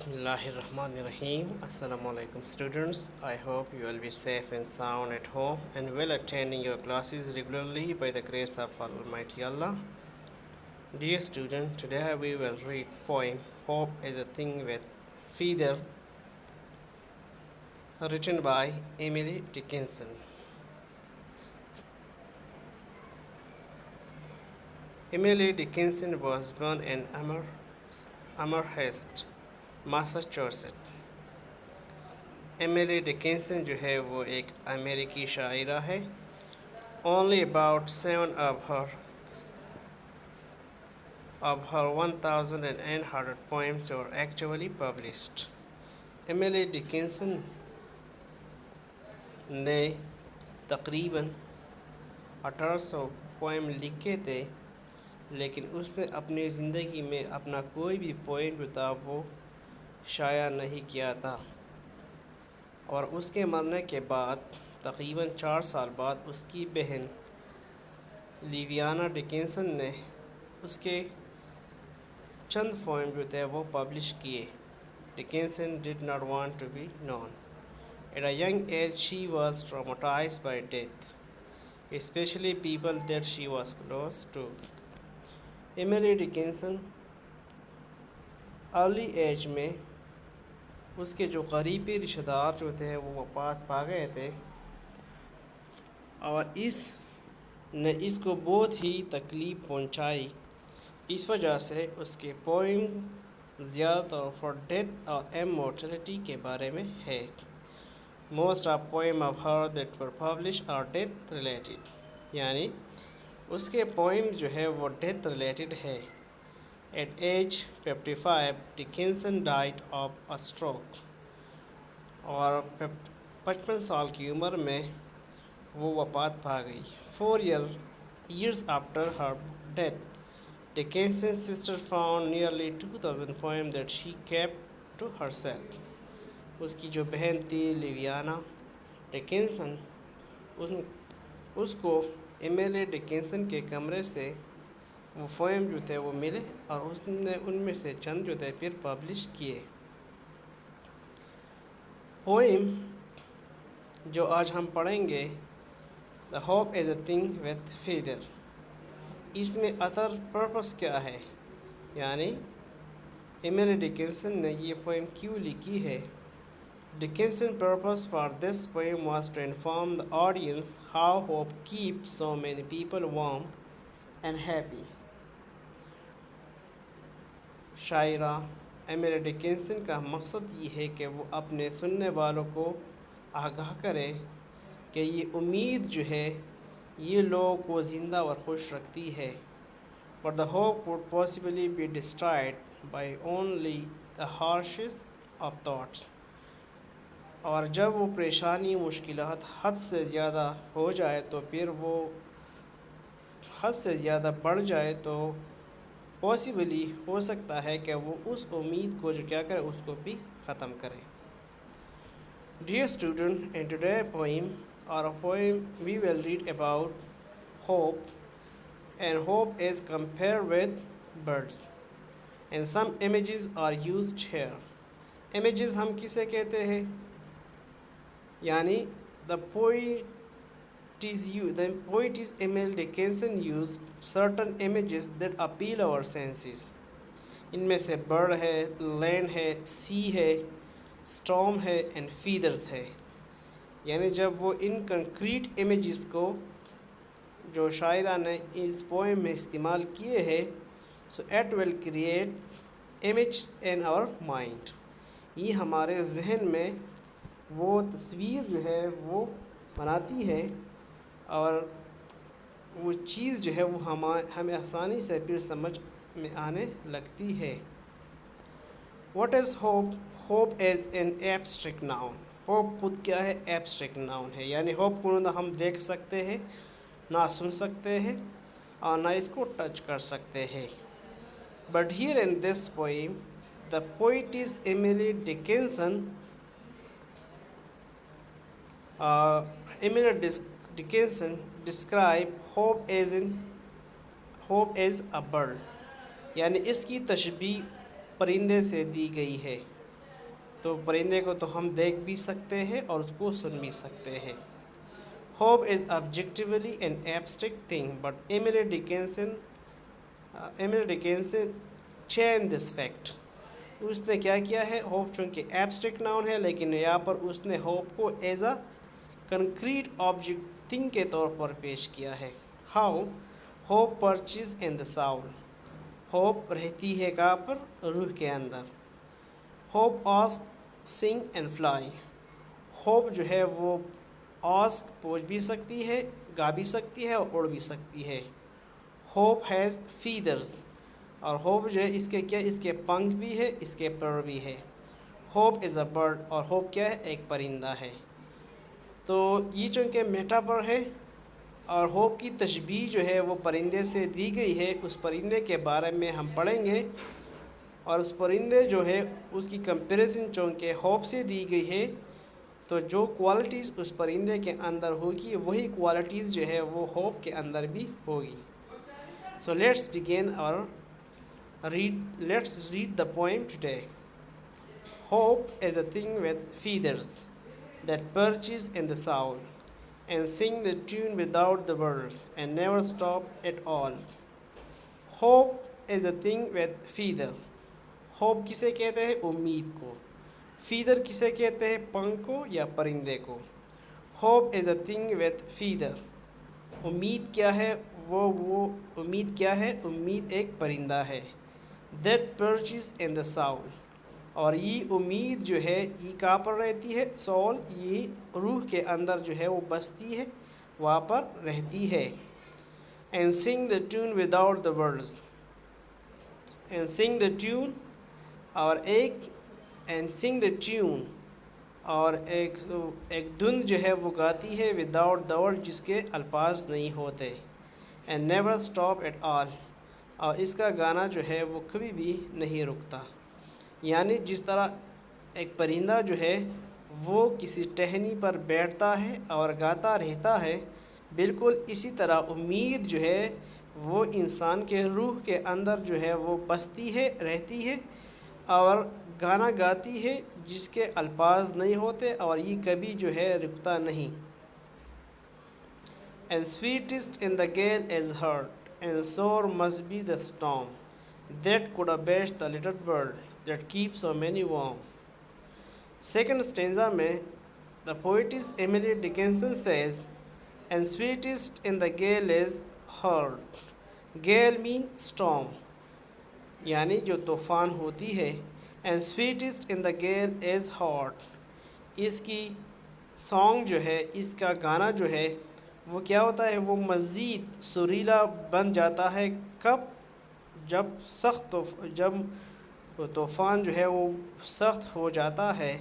Bismillahirrahmanirrahim. Assalamu alaikum students. I hope you will be safe and sound at home and will attending your classes regularly by the grace of Almighty Allah. Dear student, today we will read poem Hope is a Thing with Feather written by Emily Dickinson. Emily Dickinson was born in Amherst, Massachusetts. Emily Dickinson جو ہے وہ ایک امریکی شاعرہ ہے. Only about 7 of her 1,800 poems were actually published. Emily Dickinson نے تقریباً 1800 poem لکھے تھے، لیکن اس نے اپنی زندگی میں اپنا کوئی بھی پوئم جو تھا وہ شائع نہیں کیا تھا، اور اس کے مرنے کے بعد تقریباً 4 سال بعد اس کی بہن لیویانا ڈکنسن نے اس کے چند پوئم جو تھے وہ پبلش کیے. Dickinson did not want to be known. At a young age she was traumatized by death, especially people that she was close to. Emily Dickinson early age میں اس کے جو قریبی رشتہ دار جو تھے وہ وفات پا گئے تھے، اور اس نے اس کو بہت ہی تکلیف پہنچائی. اس وجہ سے اس کے پوئم زیادہ طور پر ڈیتھ اور امورٹلٹی کے بارے میں ہے. Most of poem of her that were publish or death related, یعنی اس کے پوئم جو ہے وہ ڈیتھ ریلیٹڈ ہے. At age 55, Dickinson died of a stroke. اور 55 سال کی عمر میں وہ وفات پا گئی. 4 years after her death, Dickinson's sister found nearly 2,000 poems that she kept to herself. اس کی جو بہن تھی لیویانا ڈکنسن، اس کو ایمیلی ڈکنسن کے کمرے سے وہ پوئم جو تھے وہ ملے، اور اس نے ان میں سے چند جو تھے پھر پبلش کیے. پوئم جو آج ہم پڑھیں گے The Hope is a Thing with Feather، اس میں اتر پرپس کیا ہے، یعنی ایمیلی ڈکنسن نے یہ پوئم کیوں لکھی ہے. Dickinson's purpose for this poem was to inform the audience how hope keeps so many people warm and happy. شاعرہ ایمیلی ڈکنسن کا مقصد یہ ہے کہ وہ اپنے سننے والوں کو آگاہ کرے کہ یہ امید جو ہے یہ لوگوں کو زندہ اور خوش رکھتی ہے. But the hope could possibly be destroyed by only the harshest of thoughts. اور جب وہ پریشانی مشکلات حد سے زیادہ ہو جائے تو پھر وہ حد سے زیادہ بڑھ جائے تو پاسبلی ہو سکتا ہے کہ وہ اس امید کو جو کیا کرے اس کو بھی ختم کرے. Dear student, in today's poem we will read about hope, and hope is compared with birds, and some images are used here. Images ہم کسے کہتے ہیں، یعنی the poetess Emily Dickinson used certain images that appeal our senses. ان میں سے bird ہے، land ہے، سی ہے، اسٹارم ہے اینڈ فیدرز ہے. یعنی جب وہ ان کنکریٹ امیجز کو جو شاعرہ نے اس پوئم میں استعمال کیے ہیں، so it will create images in our mind, یہ ہمارے ذہن میں وہ تصویر جو ہے وہ بناتی ہے، اور وہ چیز جو ہے وہ ہمیں آسانی سے پھر سمجھ میں آنے لگتی ہے. What is hope? Hope is an abstract noun. Hope خود کیا ہے؟ ایبسٹریکٹ ناؤن ہے، یعنی ہوپ کو نہ ہم دیکھ سکتے ہیں، نہ سن سکتے ہیں، اور نہ اس کو ٹچ کر سکتے ہیں. But here in this poem the poetess Emily Dickinson describe hope as a bird، یعنی اس کی تشبیہ پرندے سے دی گئی ہے. تو پرندے کو تو ہم دیکھ بھی سکتے ہیں اور اس کو سن بھی سکتے ہیں. Hope is objectively an abstract thing, but Emily Dickinson changed this fact. اس نے کیا ہے, ہوپ چونکہ ایبسٹریکٹ ناؤن ہے لیکن یہاں پر اس نے ہوپ کو as a concrete object thing کے طور پر پیش کیا ہے. How hope purchase in the Saul. Hope رہتی ہے کہاں پر, روح کے اندر. ہوپ آسک سنگ اینڈ فلائی. ہوپ جو ہے وہ آسک پوچھ بھی سکتی ہے, گا بھی سکتی ہے اور اڑ بھی سکتی ہے. Hope has feathers. اور ہوپ جو ہے اس کے پنکھ بھی ہے, اس کے پر بھی ہے. Hope is a bird. اور ہوپ کیا ہے, ایک پرندہ ہے. تو یہ چونکہ میٹافر ہے اور ہوپ کی تشبیہ جو ہے وہ پرندے سے دی گئی ہے. اس پرندے کے بارے میں ہم پڑھیں گے, اور اس پرندے جو ہے اس کی کمپیریزن چونکہ ہوپ سے دی گئی ہے, تو جو کوالٹیز اس پرندے کے اندر ہوگی وہی کوالٹیز جو ہے وہ ہوپ کے اندر بھی ہوگی. So let's begin our let's read the poem today. Hope is a thing with feathers that perches in the soul and sing the tune without the words and never stop at all. Hope is a thing with feather. Hope کسے کہتے ہیں, امید کو. Feather کسے کہتے ہیں, پنکھ کو یا پرندے کو. Hope is a thing with feather. امید کیا ہے, وہ امید کیا ہے, امید ایک پرندہ ہے. That perches in the soul. اور یہ امید جو ہے یہ کہاں پر رہتی ہے, سول, یہ روح کے اندر جو ہے وہ بستی ہے, وہاں پر رہتی ہے. اینڈ سنگ دا tune without the words. And سنگ دا ٹیون, اور اینڈ سنگ دا ٹیون, اور ایک دھن جو ہے وہ گاتی ہے وداؤٹ دا ورڈ, جس کے الفاظ نہیں ہوتے. And never stop at all. اور اس کا گانا جو ہے وہ کبھی بھی نہیں رکتا. یعنی جس طرح ایک پرندہ جو ہے وہ کسی ٹہنی پر بیٹھتا ہے اور گاتا رہتا ہے, بالکل اسی طرح امید جو ہے وہ انسان کے روح کے اندر جو ہے وہ بستی ہے, رہتی ہے اور گانا گاتی ہے جس کے الفاظ نہیں ہوتے, اور یہ کبھی جو ہے رکتا نہیں. And sweetest in the gale is heard, and sore must be the storm that could abase the little bird that keeps so many warm. Second stanza میں the poetess Emily Dickinson says, and sweetest in the gale is heard. Gale means storm, یعنی جو طوفان ہوتی ہے. And sweetest in the gale is heard. اس کی song جو ہے, اس کا گانا جو ہے وہ کیا ہوتا ہے, وہ مزید سریلا بن جاتا ہے. کب, جب طوفان جو ہے وہ سخت ہو جاتا ہے.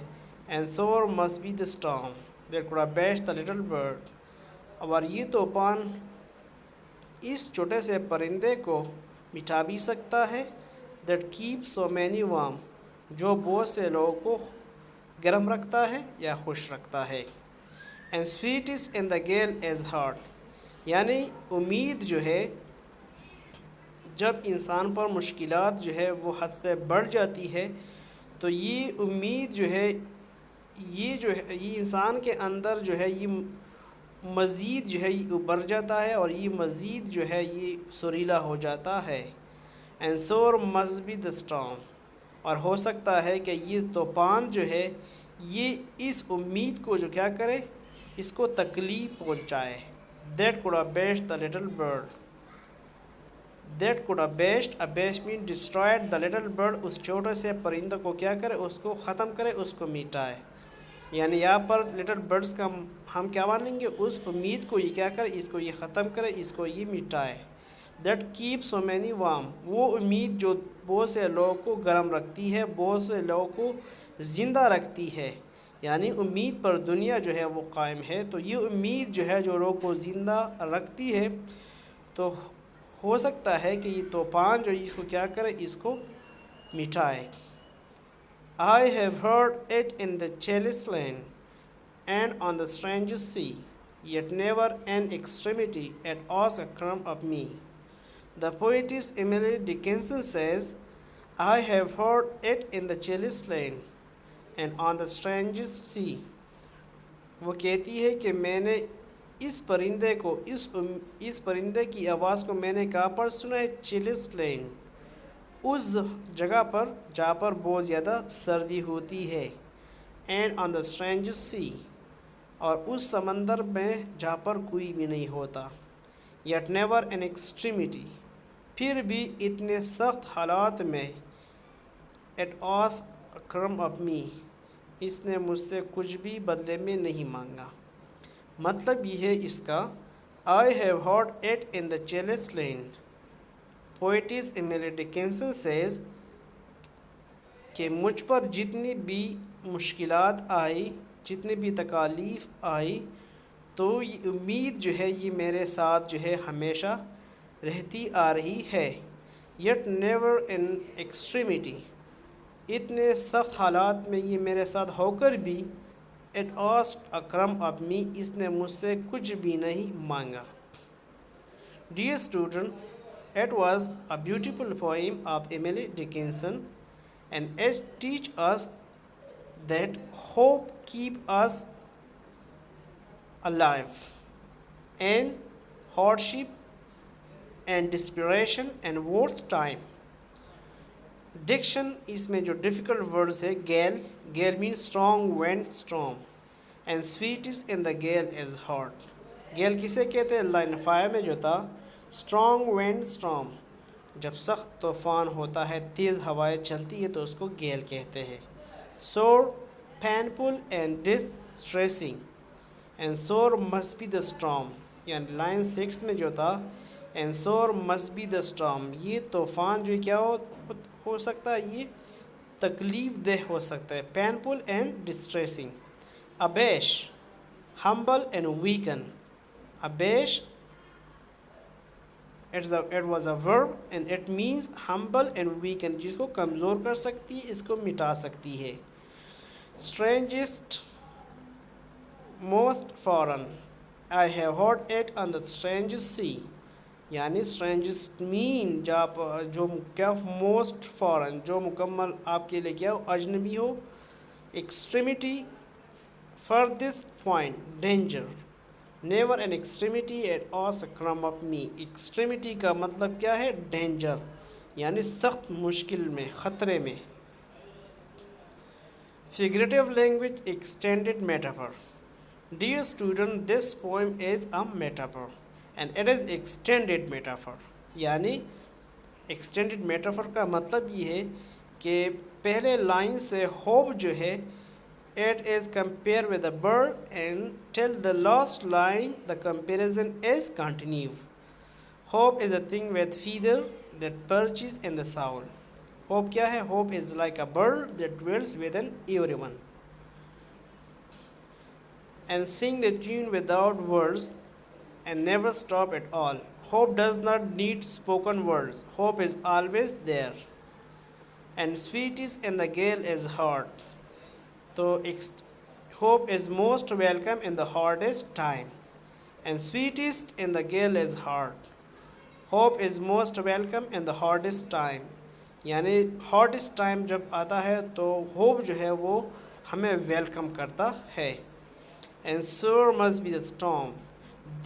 And sore must be the storm that could abase the little bird. اور یہ طوفان اس چھوٹے سے پرندے کو مٹا بھی سکتا ہے. That keeps so many warm, جو بہت سے لوگوں کو گرم رکھتا ہے یا خوش رکھتا ہے. And sweetest in the gale is heard. یعنی امید جو ہے جب انسان پر مشکلات جو ہے وہ حد سے بڑھ جاتی ہے, تو یہ امید جو ہے یہ انسان کے اندر جو ہے یہ مزید جو ہے یہ ابھر جاتا ہے, اور یہ مزید جو ہے یہ سریلا ہو جاتا ہے. And sore must be the storm. اور ہو سکتا ہے کہ یہ طوفان جو ہے یہ اس امید کو جو کیا کرے, اس کو تکلیف پہنچائے. That could abase the little bird. That could abase mean destroyed the little bird. اس چھوٹے سے پرندے کو کیا کرے, اس کو ختم کرے, اس کو مٹائے. یعنی یہاں پر لٹل برڈز کا ہم کیا مان لیں گے, اس امید کو یہ کیا کرے, اس کو یہ ختم کرے, اس کو یہ مٹائے. That keeps so many warm. وہ امید جو بہت سے لوگوں کو گرم رکھتی ہے, بہت سے لوگوں کو زندہ رکھتی ہے. یعنی امید پر دنیا جو ہے وہ قائم ہے. تو یہ امید جو ہے جو لوگوں کو زندہ رکھتی ہے, تو ہو سکتا ہے کہ یہ طوفان جو اس کو کیا کرے, اس کو مٹائے. I have heard it in the chillest land and on the strangest sea, yet never an extremity at ask a crumb of me. The poetess Emily Dickinson says, I have heard it in the chillest land. and on the strangest sea. وہ کہتی ہے کہ میں نے اس پرندے کو اس پرندے کی آواز کو میں نے کہاں پر سنا ہے؟ چیلس لینڈ، اس جگہ پر جہاں پر بہت زیادہ سردی ہوتی ہے. اینڈ آن دا اسٹرینجسٹ سی، اور اس سمندر میں جہاں پر کوئی بھی نہیں ہوتا. یٹ نیور این ایکسٹریمٹی، پھر بھی اتنے سخت حالات میں. ایٹ آسک کرم اپ می، اس نے مجھ سے کچھ بھی بدلے میں نہیں مانگا. مطلب یہ ہے اس کا، I have heard it in the chillest land. Poetess Emily Dickinson says کہ مجھ پر جتنی بھی مشکلات آئی، جتنی بھی تکالیف آئی، تو یہ امید جو ہے یہ میرے ساتھ جو ہے ہمیشہ رہتی آ رہی ہے. یٹ نیور ان ایکسٹریمٹی، اتنے سخت حالات میں یہ میرے ساتھ ہو کر بھی. ایٹ آسک اے کرم آف می، اس نے مجھ سے کچھ بھی نہیں مانگا. Dear student, it was a beautiful poem of Emily Dickinson, and it teaches us that hope keeps us alive, and hardship and desperation and worst time. Diction اس میں جو ڈیفیکلٹ ورڈز ہے، gale mean strong wind storm, and sweet is in the gale is heard. Gale کسے کہتے ہیں؟ Line 5 میں جو تھا، اسٹرانگ وینڈ اسٹارم، جب سخت طوفان ہوتا ہے، تیز ہوائیں چلتی ہے تو اس کو گیل کہتے ہیں. سور پینفل اینڈ ڈسٹریسنگ، اینڈ سور مسٹ بی دا اسٹارم، یعنی لائن 6 میں جو تھا، اینڈ سور مسٹ بی دا اسٹارم، یہ طوفان جو کیا ہو سکتا ہے؟ یہ تکلیف دہ ہو سکتا ہے. Painful and distressing. Abash, humble and weaken. Abash, it was a verb and it means humble and weaken، جس کو کمزور کر سکتی ہے، اس کو مٹا سکتی ہے. strangest most foreign، I have heard it on the strangest sea، یعنی strangest mean جو کیا most foreign، جو مکمل آپ کے لیے کیا ہو، اجنبی ہو. extremity furthest point، danger. Never an extremity at آس کرم آف می، ایکسٹریمٹی کا مطلب کیا ہے؟ ڈینجر، یعنی سخت مشکل میں، خطرے میں. Figurative language extended metaphor. Dear student, this poem is a metaphor and it is extended metaphor. یعنی ایکسٹینڈیڈ میٹافور کا مطلب یہ ہے کہ پہلے لائن سے ہوپ جو ہے، it is compared with a bird, and till the last line the comparison is continued. Hope is a thing with feather that perches in the soul. Hope کیا ہے؟ Hope is like a bird that dwells within everyone and sing the tune without words and never stop at all. Hope does not need spoken words. Hope is always there, and sweet is in the gale is heart. تو hope is most welcome in the hardest time, and sweetest in the gale is heart. Hope is most welcome in the hardest time، یعنی hardest time جب آتا ہے تو hope جو ہے وہ ہمیں ویلکم کرتا ہے. And sure must be the storm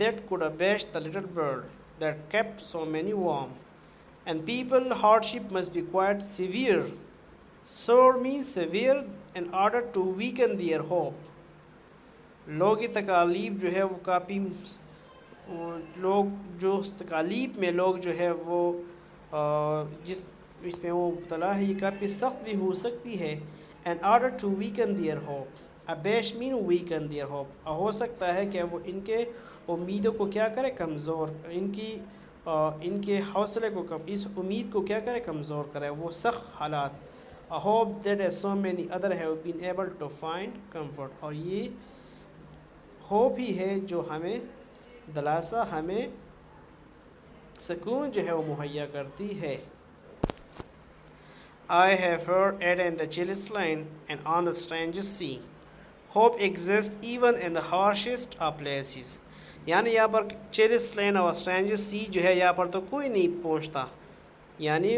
that could abash the little bird that kept so many warm, and people hardship must be quite severe. Sore means severe in order to weaken their hope. لوگ تکالیف جو ہے وہ کافی، لوگ جو تکالیف میں لوگ جو ہے وہ جس اس میں وہ مبتلا ہے، یہ کافی سخت بھی ہو سکتی ہے. in order to weaken their hope. ابیش main weaken their hope، ہو سکتا ہے کہ وہ ان کے امیدوں کو کیا کرے؟ کمزور، ان کے حوصلے کو اس امید کو کیا کرے؟ کمزور کرے. وہ سخت حالات. A hope that as so many other have been able to find comfort، اور یہ ہوپ ہی ہے جو ہمیں دلاسا، ہمیں سکون جو ہے وہ مہیا کرتی ہے. I have heard it in the chilliest land and on the strangest sea. Hope exists even in the harshest of places. یعنی یہاں پر چیلس لینڈ اور اسٹرینجسٹ سی جو ہے، یہاں پر تو کوئی نہیں پہنچتا، یعنی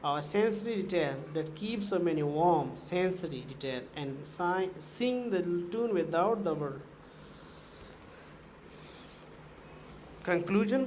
our sensory detail that keeps so many warm sensory detail and sing the tune without the word. Conclusion,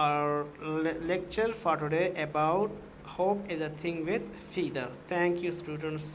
our lecture for today about hope is a thing with feather. Thank you students.